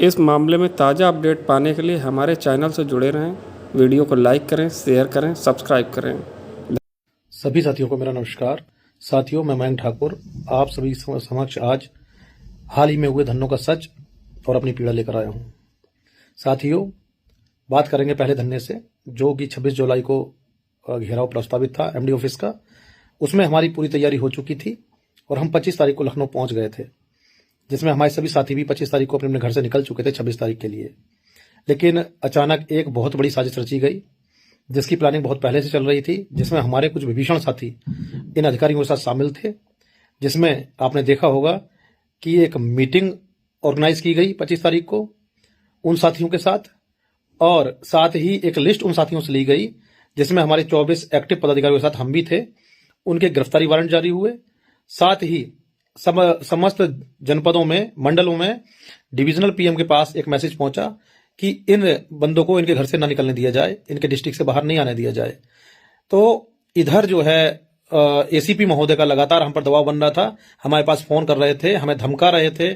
इस मामले में ताज़ा अपडेट पाने के लिए हमारे चैनल से जुड़े रहें। वीडियो को लाइक करें, शेयर करें, सब्सक्राइब करें। सभी साथियों को मेरा नमस्कार। साथियों, मैं मयंक ठाकुर आप सभी समक्ष आज हाल ही में हुए धरनों का सच और अपनी पीड़ा लेकर आया हूं। साथियों, बात करेंगे पहले धरने से, जो कि 26 जुलाई को घेराव प्रस्तावित था एमडी ऑफिस का। उसमें हमारी पूरी तैयारी हो चुकी थी और हम 25 तारीख को लखनऊ पहुंच गए थे, जिसमें हमारे सभी साथी भी 25 तारीख को अपने घर से निकल चुके थे 26 तारीख के लिए। लेकिन अचानक एक बहुत बड़ी साजिश रची गई, जिसकी प्लानिंग बहुत पहले से चल रही थी, जिसमें हमारे कुछ विभीषण साथी इन अधिकारियों के साथ शामिल थे। जिसमें आपने देखा होगा कि एक मीटिंग ऑर्गेनाइज की गई 25 तारीख को उन साथियों के साथ, और साथ ही एक लिस्ट उन साथियों से ली गई जिसमें हमारे 24 एक्टिव पदाधिकारियों के साथ हम भी थे। उनके गिरफ्तारी वारंट जारी हुए। साथ ही समस्त जनपदों में, मंडलों में डिविजनल पीएम के पास एक मैसेज पहुंचा कि इन बंदों को इनके घर से ना निकलने दिया जाए, इनके डिस्ट्रिक्ट से बाहर नहीं आने दिया जाए। तो इधर जो है एसीपी महोदय का लगातार हम पर दबाव बन रहा था। हमारे पास फोन कर रहे थे, हमें धमका रहे थे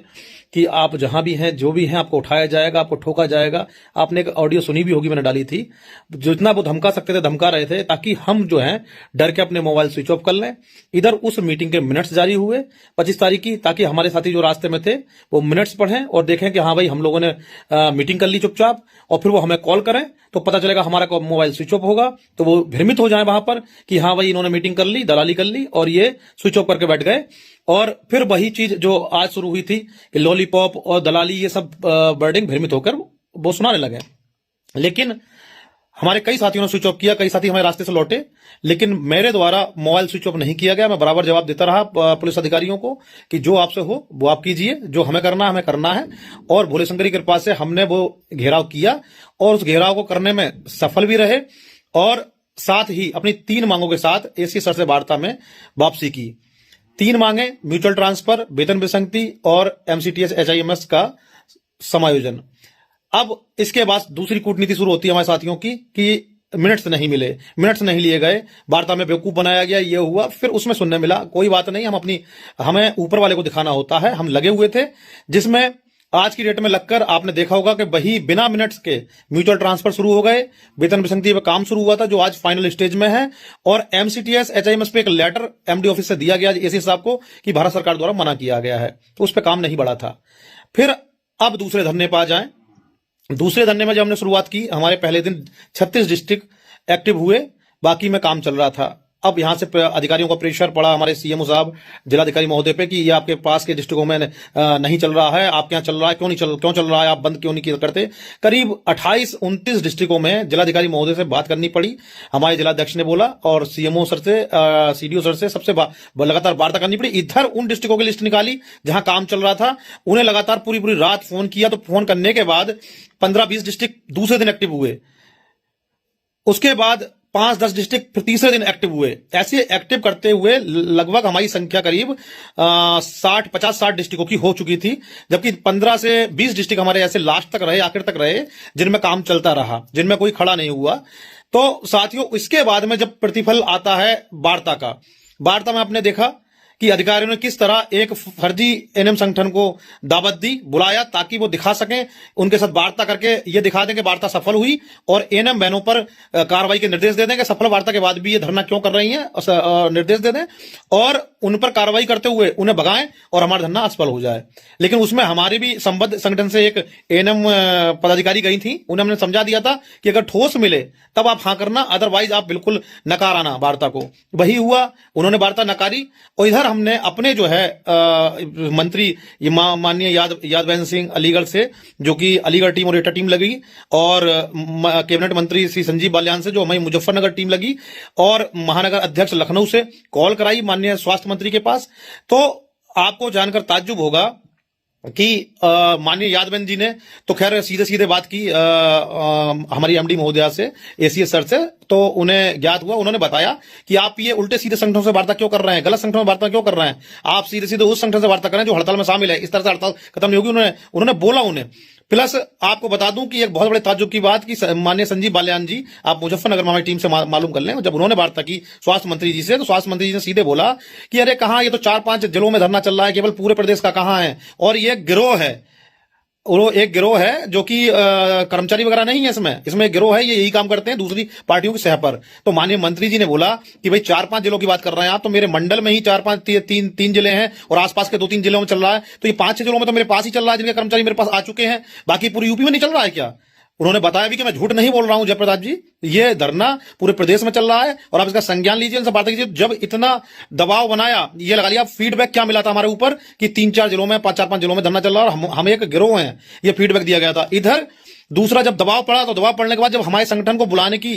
कि आप जहां भी हैं, जो भी हैं, आपको उठाया जाएगा, आपको ठोका जाएगा। आपने एक ऑडियो सुनी भी होगी, मैंने डाली थी। जितना वो धमका सकते थे धमका रहे थे, ताकि हम जो है डर के अपने मोबाइल स्विच ऑफ कर लें। इधर उस मीटिंग के मिनट्स जारी हुए 25 तारीख की, ताकि हमारे साथी जो रास्ते में थे वो मिनट्स पढ़ें और देखें कि हाँ भाई, हम लोगों ने मीटिंग कर ली चुपचाप, और फिर वो हमें कॉल करें तो पता चलेगा हमारा मोबाइल स्विच ऑफ होगा, तो वो भ्रमित हो जाए वहां पर कि हाँ भाई, इन्होंने मीटिंग कर ली, दलाली कर ली और ये स्विच ऑफ करके बैठ गए। और फिर वही चीज जो आज शुरू हुई थी कि लॉलीपॉप और दलाली, ये सब वर्डिंग भ्रमित होकर वो सुनाने लगे। लेकिन हमारे कई साथियों ने स्विच ऑफ किया, कई साथी हमारे रास्ते से लौटे, लेकिन मेरे द्वारा मोबाइल स्विच ऑफ नहीं किया गया। मैं बराबर जवाब देता रहा पुलिस अधिकारियों को कि जो आपसे हो वो आप कीजिए, जो हमें करना है। और भोले शंकर की कृपा से हमने वो घेराव किया और उस घेराव को करने में सफल भी रहे, और साथ ही अपनी 3 मांगों के साथ एसी सर से वार्ता में वापसी की। 3 मांगे: म्यूचुअल ट्रांसफर, वेतन विसंगति और एमसीटीएस एचआईएमएस का समायोजन। अब इसके बाद दूसरी कूटनीति शुरू होती है हमारे साथियों की कि मिनट्स नहीं मिले, मिनट्स नहीं लिए गए, वार्ता में बेवकूफ बनाया गया, ये हुआ। फिर उसमें सुनने मिला, कोई बात नहीं, हमें ऊपर वाले को दिखाना होता है। हम लगे हुए थे, जिसमें आज की डेट में लगकर आपने देखा होगा कि वही बिना मिनट्स के म्यूचुअल ट्रांसफर शुरू हो गए, वेतन विसंगति पे काम शुरू हुआ था, जो आज फाइनल स्टेज में है। और एमसीटीएस एचआईएमएस पे एक लेटर एमडी ऑफिस से दिया गया एसी साहब को कि भारत सरकार द्वारा मना किया गया है, तो उस पर काम नहीं बढ़ा था। फिर अब दूसरे धरने पर आ जाएं। दूसरे धरने में जब हमने शुरुआत की, हमारे पहले दिन 36 डिस्ट्रिक्ट एक्टिव हुए, बाकी में काम चल रहा था। अब यहां से अधिकारियों का प्रेशर पड़ा हमारे सीएमओ साहब, जिलाधिकारी महोदय पे कि ये आपके पास के डिस्ट्रिक्टों में नहीं चल रहा है, आपके यहाँ चल रहा है, क्यों चल रहा है, आप बंद क्यों नहीं करते। करीब 28-29 डिस्ट्रिक्टों में जिलाधिकारी महोदय से बात करनी पड़ी। हमारे जिलाध्यक्ष ने बोला और सीएमओ सर से, सीडीओ सर से सबसे लगातार वार्ता करनी पड़ी। इधर उन डिस्ट्रिक्टों की लिस्ट निकाली जहां काम चल रहा था, उन्हें लगातार पूरी रात फोन किया। तो फोन करने के बाद 15-20 डिस्ट्रिक्ट दूसरे दिन एक्टिव हुए, उसके बाद 5-10 डिस्ट्रिक्ट फिर तीसरे दिन एक्टिव हुए। ऐसे एक्टिव करते हुए लगभग हमारी संख्या करीब 50-60 डिस्ट्रिक्टों की हो चुकी थी, जबकि 15 से 20 डिस्ट्रिक्ट हमारे ऐसे लास्ट तक रहे, आखिर तक रहे, जिनमें काम चलता रहा, जिनमें कोई खड़ा नहीं हुआ। तो साथियों, इसके बाद में जब प्रतिफल आता है वार्ता में आपने देखा कि अधिकारियों ने किस तरह एक फर्जी एनएम संगठन को दावत दी, बुलाया, ताकि वो दिखा सकें, उनके साथ वार्ता करके ये दिखा दें कि वार्ता सफल हुई और एनएम बहनों पर कार्रवाई के निर्देश दे दें कि सफल वार्ता के बाद भी ये धरना क्यों कर रही हैं, निर्देश दे दें और उन पर कार्रवाई करते हुए उन्हें भगाएं और हमारा धरना असफल हो जाए। लेकिन उसमें हमारे भी संबद्ध संगठन से एक एनएम पदाधिकारी गई थी, उन्हें हमने समझा दिया था कि अगर ठोस मिले तब आप हाँ करना, अदरवाइज आप बिल्कुल नकार आना वार्ता को। वही हुआ, उन्होंने वार्ता नकारी। और इधर हमने अपने जो है मंत्री माननीय यादवेंद्र सिंह अलीगढ़ से, जो कि अलीगढ़ टीम और एटा टीम लगी, और कैबिनेट मंत्री श्री संजीव बालियान से जो हमारी मुजफ्फरनगर टीम लगी, और महानगर अध्यक्ष लखनऊ से कॉल कराई माननीय स्वास्थ्य मंत्री के पास। तो आपको जानकर ताज्जुब होगा कि माननीय यादवेंद्र जी ने तो खैर सीधे बात की हमारी एमडी महोदया से, एसीएस सर से। तो उन्हें ज्ञात हुआ, उन्होंने बताया कि आप ये उल्टे सीधे संगठनों से वार्ता क्यों कर रहे हैं, गलत संगठनों में वार्ता क्यों कर रहे हैं, आप सीधे उस संगठन से वार्ता करें जो हड़ताल में शामिल है, इस तरह से हड़ताल खत्म नहीं होगी, उन्होंने बोला उन्हें। प्लस आपको बता दूं कि एक बहुत बड़े ताज्जुब की बात कि माननीय संजीव बालियान जी, आप मुजफ्फरनगर में हमारी टीम से मालूम कर लें, जब उन्होंने वार्ता की स्वास्थ्य मंत्री जी से, तो स्वास्थ्य मंत्री जी ने सीधे बोला कि अरे कहां, ये तो 4-5 जिलों में धरना चल रहा है, केवल पूरे प्रदेश का कहां है, और ये गिरोह है, वो एक गिरोह है जो कि कर्मचारी वगैरह नहीं है। इसमें एक गिरोह है, ये यही काम करते हैं दूसरी पार्टियों की सह पर। तो माननीय मंत्री जी ने बोला कि भाई 4-5 जिलों की बात कर रहे हैं आप, तो मेरे मंडल में ही 4-5 तीन जिले हैं और आसपास के 2-3 जिलों में चल रहा है, तो ये 5-6 जिलों में तो मेरे पास ही चल रहा है, जिनके कर्मचारी मेरे पास आ चुके हैं। बाकी पूरी यूपी में नहीं चल रहा है क्या? उन्होंने बताया भी कि मैं झूठ नहीं बोल रहा हूं जयप्रताप जी, ये धरना पूरे प्रदेश में चल रहा है और आप इसका संज्ञान लीजिए, इनसे बात कीजिए। जब इतना दबाव बनाया, ये लगा लिया, फीडबैक क्या मिला था हमारे ऊपर कि 3-4 जिलों में 5-4-5 जिलों में धरना चल रहा है और हम एक गिरोह हैं, ये फीडबैक दिया गया था। इधर दूसरा जब दबाव पड़ा, तो दबाव पड़ने के बाद जब हमारे संगठन को बुलाने की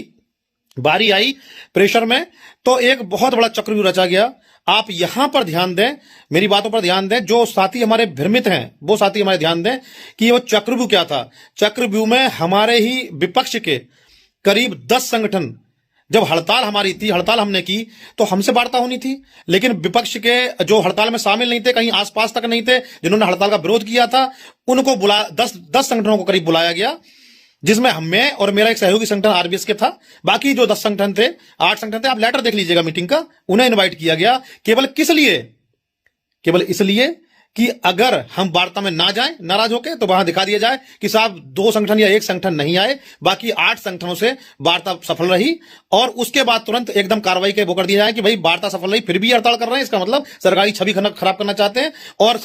बारी आई प्रेशर में, तो एक बहुत बड़ा चक्रव्यूह रचा गया। आप यहां पर ध्यान दें, मेरी बातों पर ध्यान दें, जो साथी हमारे भ्रमित हैं वो साथी हमारे ध्यान दें कि वो चक्रव्यूह क्या था। चक्रव्यूह में हमारे ही विपक्ष के करीब 10 संगठन, जब हड़ताल हमारी थी, हड़ताल हमने की, तो हमसे वार्ता होनी थी, लेकिन विपक्ष के जो हड़ताल में शामिल नहीं थे, कहीं आसपास तक नहीं थे, जिन्होंने हड़ताल का विरोध किया था, उनको 10 संगठनों को करीब बुलाया गया, जिसमें मैं और मेरा एक सहयोगी संगठन आरबीएस के था। बाकी जो 10 संगठन थे, 8 संगठन थे, आप लेटर देख लीजिएगा मीटिंग का, उन्हें इनवाइट किया गया। केवल किस लिए? केवल इसलिए कि अगर हम वार्ता में ना जाएं नाराज होकर, तो वहां दिखा दिया जाए कि साहब 2 संगठन या 1 संगठन नहीं आए, बाकी 8 संगठनों से वार्ता सफल रही, और उसके बाद तुरंत एकदम कार्रवाई के वो कर दिया जाए कि भाई वार्ता सफल रही, फिर भी हड़ताल कर रहे हैं, इसका मतलब सरकारी छवि खराब करना चाहते हैं और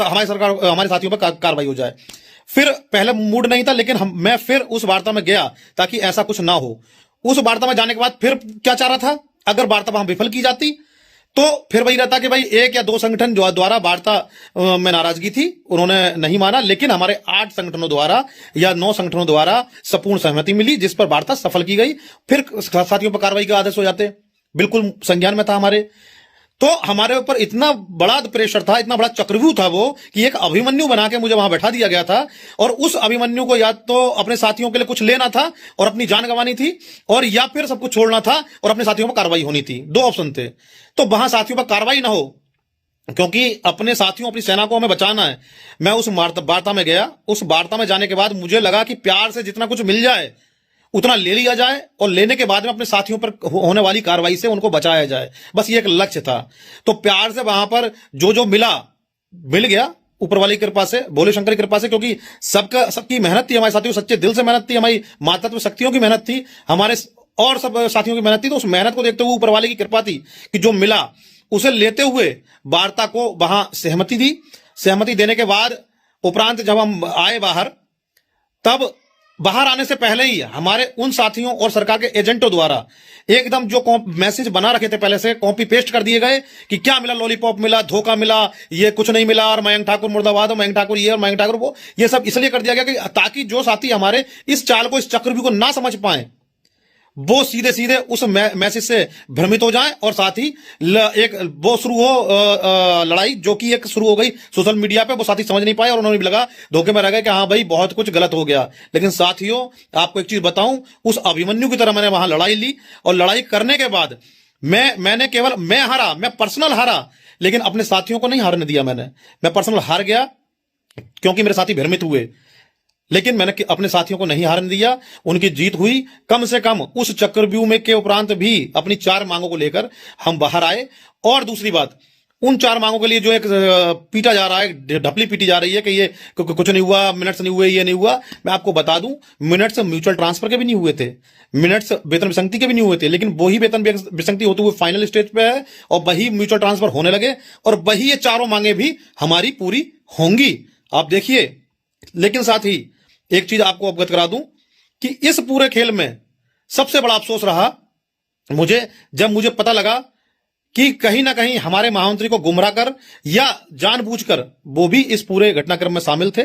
हमारे साथियों पर कार्रवाई हो जाए। फिर पहले मूड नहीं था, लेकिन मैं फिर उस वार्ता में गया ताकि ऐसा कुछ ना हो। उस वार्ता में जाने के बाद फिर क्या चाह रहा था, अगर वार्ता वहां विफल की जाती तो फिर वही रहता कि भाई 1 या 2 संगठन द्वारा वार्ता में नाराजगी थी, उन्होंने नहीं माना, लेकिन हमारे 8 संगठनों द्वारा या 9 संगठनों द्वारा संपूर्ण सहमति मिली, जिस पर वार्ता सफल की गई। फिर साथियों पर कार्रवाई के आदेश हो जाते, बिल्कुल संज्ञान में था हमारे। तो हमारे ऊपर इतना बड़ा प्रेशर था, इतना बड़ा चक्रव्यूह था वो, कि एक अभिमन्यु बना के मुझे वहां बैठा दिया गया था, और उस अभिमन्यु को या तो अपने साथियों के लिए कुछ लेना था और अपनी जान गंवानी थी, और या फिर सब कुछ छोड़ना था और अपने साथियों पर कार्रवाई होनी थी। 2 ऑप्शन थे। तो वहां साथियों पर कार्रवाई ना हो, क्योंकि अपने साथियों, अपनी सेना को हमें बचाना है। मैं उस वार्ता में गया। उस वार्ता में जाने के बाद मुझे लगा कि प्यार से जितना कुछ मिल जाए उतना ले लिया जाए, और लेने के बाद में अपने साथियों पर होने वाली कार्रवाई से उनको बचाया जाए, बस ये एक लक्ष्य था। तो प्यार से वहां पर जो मिल गया, ऊपर वाली कृपा से, भोले शंकर की कृपा से, क्योंकि सबकी मेहनत थी, हमारे साथियों सच्चे दिल से मेहनत थी, हमारी मातृत्व शक्तियों की मेहनत थी, हमारे और सब साथियों की मेहनत थी। तो उस मेहनत को देखते हुए ऊपर वाले की कृपा थी कि जो मिला उसे लेते हुए वार्ता को वहां सहमति दी। सहमति देने के बाद उपरांत जब हम आए बाहर, तब बाहर आने से पहले ही हमारे उन साथियों और सरकार के एजेंटों द्वारा एकदम जो मैसेज बना रखे थे पहले से, कॉपी पेस्ट कर दिए गए कि क्या मिला, लॉलीपॉप मिला, धोखा मिला, ये कुछ नहीं मिला, और मयंक ठाकुर मुर्दाबाद, और मयंक ठाकुर ये और मयंक ठाकुर वो, ये सब इसलिए कर दिया गया कि ताकि जो साथी हमारे इस चाल को, इस चक्रव्यूह को ना समझ पाए, वो सीधे सीधे उस मैसेज से भ्रमित हो जाएं, और साथ ही एक वो शुरू हो लड़ाई, जो कि एक शुरू हो गई सोशल मीडिया पे। वो साथी समझ नहीं पाए और उन्होंने भी लगा, धोखे में रह गए कि हाँ भाई बहुत कुछ गलत हो गया। लेकिन साथियों, आपको एक चीज बताऊं, उस अभिमन्यु की तरह मैंने वहां लड़ाई ली, और लड़ाई करने के बाद मैं हारा, मैं पर्सनल हारा, लेकिन अपने साथियों को नहीं हारने दिया। मैं पर्सनल हार गया क्योंकि मेरे साथी भ्रमित हुए, लेकिन मैंने अपने साथियों को नहीं हारने दिया, उनकी जीत हुई। कम से कम उस चक्रव्यूह में के उपरांत भी अपनी 4 मांगों को लेकर हम बाहर आए। और दूसरी बात, उन 4 मांगों के लिए जो एक पीटा जा रहा है, ढपली पीटी जा रही है कि ये कुछ नहीं हुआ, मिनट्स नहीं हुए, ये नहीं हुआ, मैं आपको बता दूं, मिनट्स म्यूचुअल ट्रांसफर के भी नहीं हुए थे, मिनट्स वेतन विसंगति के भी नहीं हुए थे, लेकिन वही वेतन विसंगति होते हुए फाइनल स्टेज पे है, और वही म्यूचुअल ट्रांसफर होने लगे, और वही ये 4 मांगे भी हमारी पूरी होंगी, आप देखिए। लेकिन साथ ही एक चीज आपको अवगत करा दूं कि इस पूरे खेल में सबसे बड़ा अफसोस रहा मुझे, जब मुझे पता लगा कि कहीं ना कहीं हमारे महामंत्री को गुमराह कर या जानबूझकर वो भी इस पूरे घटनाक्रम में शामिल थे।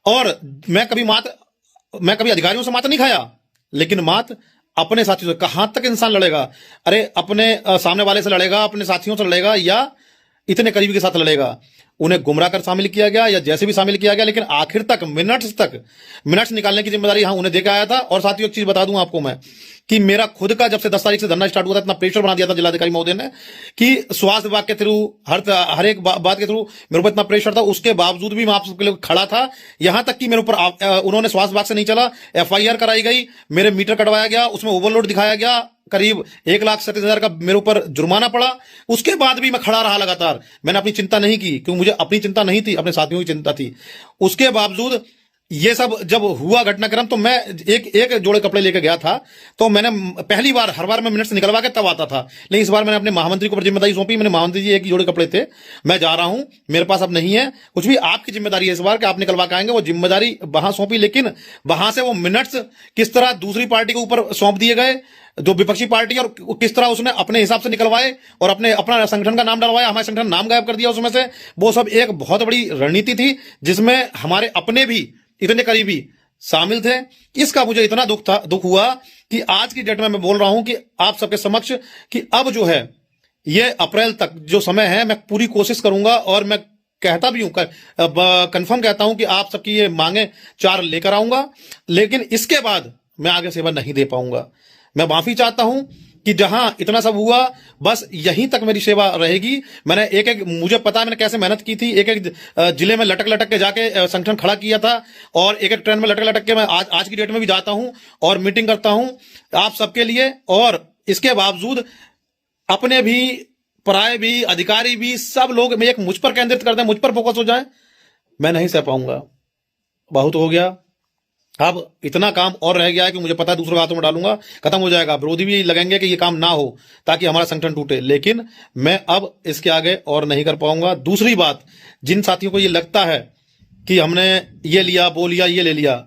और मैं कभी अधिकारियों से मात नहीं खाया, लेकिन मात अपने साथियों से। कहां तक इंसान लड़ेगा? अरे अपने सामने वाले से लड़ेगा, अपने साथियों से लड़ेगा, या इतने करीबी के साथ लड़ेगा? उन्हें गुमराह कर शामिल किया गया या जैसे भी शामिल किया गया, लेकिन आखिर तक मिनट्स निकालने की जिम्मेदारी यहां उन्हें देकर आया था। और साथियों, एक चीज बता दूं आपको मैं कि मेरा खुद का जब से 10 तारीख से धरना स्टार्ट हुआ था, इतना प्रेशर बना दिया था जिलाधिकारी महोदय ने कि स्वास्थ्य विभाग के थ्रू, हर एक बात के थ्रू मेरे ऊपर इतना प्रेशर था, उसके बावजूद भी मैं आप सबके लिए खड़ा था। यहां तक कि मेरे ऊपर उन्होंने स्वास्थ्य विभाग से नहीं चला, FIR कराई गई, मेरे मीटर कटवाया गया, उसमें ओवरलोड दिखाया गया, करीब 1,37,000 का मेरे ऊपर जुर्माना पड़ा। उसके बाद भी मैं खड़ा रहा लगातार, मैंने अपनी चिंता नहीं की, क्योंकि मुझे अपनी चिंता नहीं थी, अपने साथियों की चिंता थी। उसके बावजूद ये सब जब हुआ घटनाक्रम तो मैं एक जोड़े कपड़े लेके गया था। तो मैंने पहली बार, हर बार मैं मिनट्स निकलवा के तब आता था, लेकिन इस बार मैंने अपने महामंत्री को जिम्मेदारी सौंपी। मैंने महामंत्री जी, एक जोड़े कपड़े थे, मैं जा रहा हूं, मेरे पास अब नहीं है कुछ भी, आपकी जिम्मेदारी है इस बार कि आप निकलवा के आएंगे। वो जिम्मेदारी वहां सौंपी, लेकिन वहां से वो मिनट्स किस तरह दूसरी पार्टी के ऊपर सौंप दिए गए, जो विपक्षी पार्टी, और किस तरह उसने अपने हिसाब से निकलवाए और अपना संगठन का नाम डलवाया, हमारे संगठन नाम गायब कर दिया उसमें से। वो सब एक बहुत बड़ी रणनीति थी जिसमें हमारे अपने भी इतने करीबी शामिल थे। इसका मुझे इतना दुख हुआ कि आज की डेट में मैं बोल रहा हूं कि आप सबके समक्ष कि अब जो है ये अप्रैल तक जो समय है, मैं पूरी कोशिश करूंगा और मैं कहता भी हूं, कंफर्म कहता हूं कि आप सबकी ये मांगे 4 लेकर आऊंगा, लेकिन इसके बाद मैं आगे सेवा नहीं दे पाऊंगा। मैं माफी चाहता हूं कि जहां इतना सब हुआ बस यहीं तक मेरी सेवा रहेगी। मैंने मुझे पता है मैंने कैसे मेहनत की थी, एक जिले में लटक लटक के जाके संगठन खड़ा किया था, और एक ट्रेन में लटक लटक के मैं आज की डेट में भी जाता हूं और मीटिंग करता हूं आप सबके लिए। और इसके बावजूद अपने भी, पराये भी, अधिकारी भी, सब लोग एक मुझ पर केंद्रित कर दें, मुझ पर फोकस हो जाए, मैं नहीं सह पाऊंगा। बहुत हो गया, अब इतना काम और रह गया है कि मुझे पता है दूसरों हाथों में डालूंगा, खत्म हो जाएगा। विरोधी भी लगेंगे कि ये काम ना हो ताकि हमारा संगठन टूटे, लेकिन मैं अब इसके आगे और नहीं कर पाऊंगा। दूसरी बात, जिन साथियों को ये लगता है कि हमने ये लिया, वो लिया, ये ले लिया,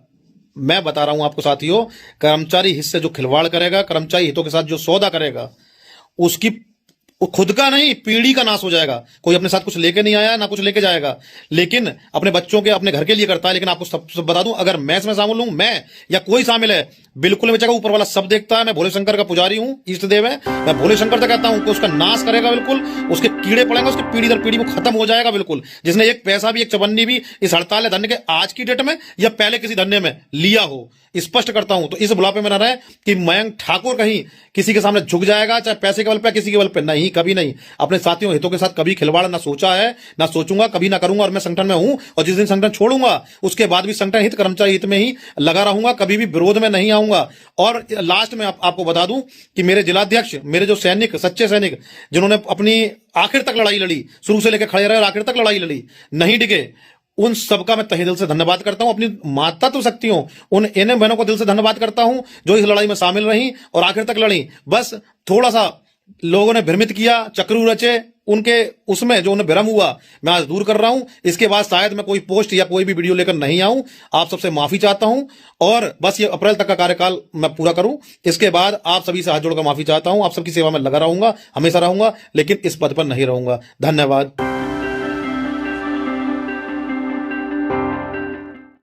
मैं बता रहा हूं आपको साथियों, कर्मचारी हित से जो खिलवाड़ करेगा, कर्मचारी हितों के साथ जो सौदा करेगा, उसकी खुद का नहीं, पीढ़ी का नाश हो जाएगा। कोई अपने साथ कुछ लेके नहीं आया, ना कुछ लेके जाएगा, लेकिन अपने बच्चों के, अपने घर के लिए करता है। लेकिन आपको सब बता दूं, अगर मैं इसमें शामिल हूं, मैं या कोई शामिल है, बिल्कुल बचेगा। ऊपर वाला सब देखता है। मैं भोले शंकर का पुजारी हूं, इष्ट देव है। मैं भोले शंकर से कहता हूं कि उसका नाश करेगा, बिल्कुल उसके कीड़े पड़ेंगे, उसकी पीढ़ी दर पीढ़ी वो खत्म हो जाएगा बिल्कुल। जिसने एक पैसा भी, एक चवन्नी भी इस हड़ताल या धरने के आज की डेट में या पहले किसी धरने में लिया हो, स्पष्ट करता हूं, तो इस बुलापे में न रहे कि मयंक ठाकुर कहीं किसी के सामने झुक जाएगा, चाहे पैसे के बल पे, किसी के बल पे, नहीं, कभी नहीं। अपने साथियों हितों के साथ कभी खिलवाड़ ना सोचा है, ना सोचूंगा, कभी ना करूंगा। और मैं संगठन में हूं, और जिस दिन संगठन छोड़ूंगा उसके बाद भी संगठन हित, कर्मचारी हित में ही लगा रहूंगा, कभी भी विरोध में नहीं आऊंगा। और लास्ट में आपको बता दूं कि मेरे जिलाध्यक्ष, मेरे जो सैनिक, सच्चे सैनिक, जिन्होंने अपनी आखिर तक लड़ाई लड़ी, शुरू से लेकर खड़े रहे और आखिर तक लड़ाई लड़ी, नहीं डिगे, उन सबका मैं तहे दिल से धन्यवाद करता हूं। अपनी मातात्व शक्तियों, उन एनएम बहनों को दिल से धन्यवाद करता हूं जो इस लड़ाई में शामिल रही और आखिर तक लड़ी। बस थोड़ा सा लोगों ने भ्रमित किया, चक्रू रचे, उनके उसमें जो उन्हें भ्रम हुआ, मैं आज दूर कर रहा हूं। इसके बाद शायद मैं कोई पोस्ट या कोई भी वीडियो लेकर नहीं आऊं। आप सबसे माफी चाहता हूं, और बस ये अप्रैल तक का कार्यकाल मैं पूरा करूं। इसके बाद आप सभी से हाथ जोड़कर माफी चाहता हूं। आप सबकी सेवा में लगा रहूंगा, हमेशा रहूंगा, लेकिन इस पद पर नहीं रहूंगा। धन्यवाद।